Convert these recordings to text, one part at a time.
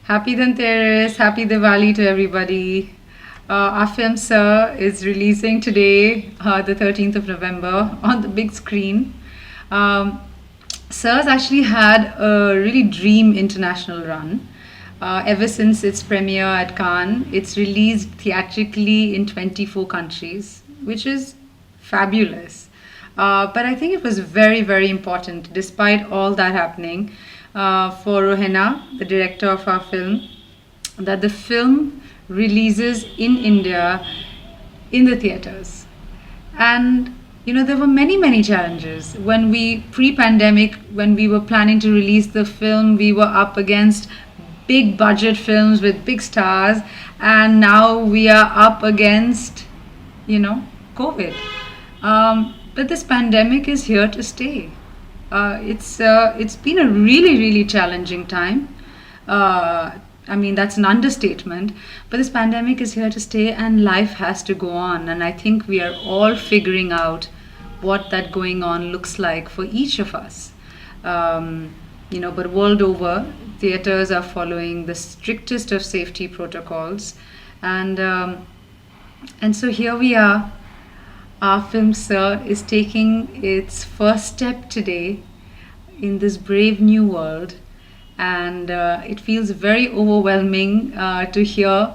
Happy Dhanteras, happy Diwali to everybody. Our film Sir is releasing today, the 13th of November, on the big screen. Um, Sir's actually had a really dream international run. Ever since its premiere at Cannes, it's released theatrically in 24 countries, which is fabulous. But I think it was very, very important, despite all that happening, for Rohena, the director of our film, that the film releases in India in the theaters. And there were many, many challenges. When we, pre pandemic, when we were planning to release the film, we were up against big budget films with big stars, and now we are up against, COVID. But this pandemic is here to stay. It's been a really, really challenging time. That's an understatement. But this pandemic is here to stay, and life has to go on. And I think we are all figuring out what that going on looks like for each of us. But world over, theaters are following the strictest of safety protocols, and so here we are. Our film Sir is taking its first step today in this brave new world, and it feels very overwhelming to hear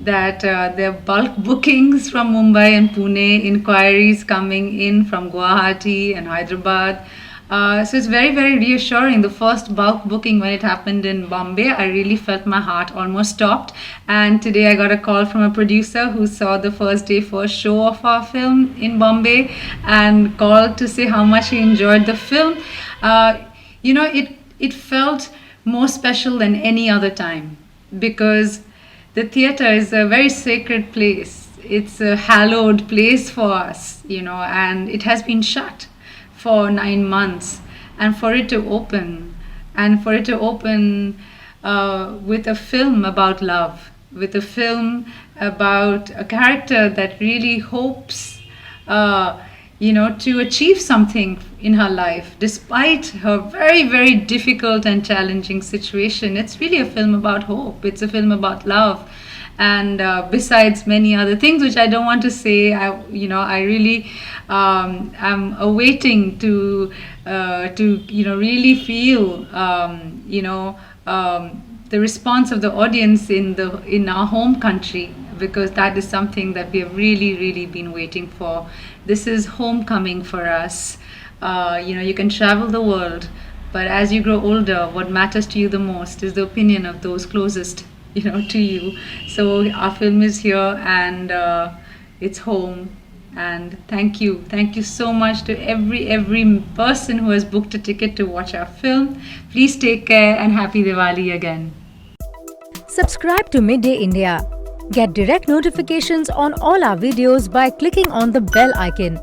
that there are bulk bookings from Mumbai and Pune, inquiries coming in from Guwahati and Hyderabad. So it's very, very reassuring. The first bulk booking, when it happened in Bombay, I really felt my heart almost stopped. And today I got a call from a producer who saw the first day first show of our film in Bombay and called to say how much he enjoyed the film. It felt more special than any other time, because the theater is a very sacred place. It's a hallowed place for us, and it has been shut for 9 months, and for it to open with a film about love, with a film about a character that really hopes to achieve something in her life despite her very, very difficult and challenging situation. It's really a film about hope. It's a film about love. And besides many other things which I don't want to say, I really am awaiting to really feel the response of the audience in our home country, because that is something that we have really, really been waiting for. This is homecoming for us. You can travel the world, but as you grow older, what matters to you the most is the opinion of those closest to you. So our film is here, and it's home. And thank you so much to every person who has booked a ticket to watch our film. Please take care, and happy Diwali again. Subscribe to Midday India. Get direct notifications on all our videos by clicking on the bell icon.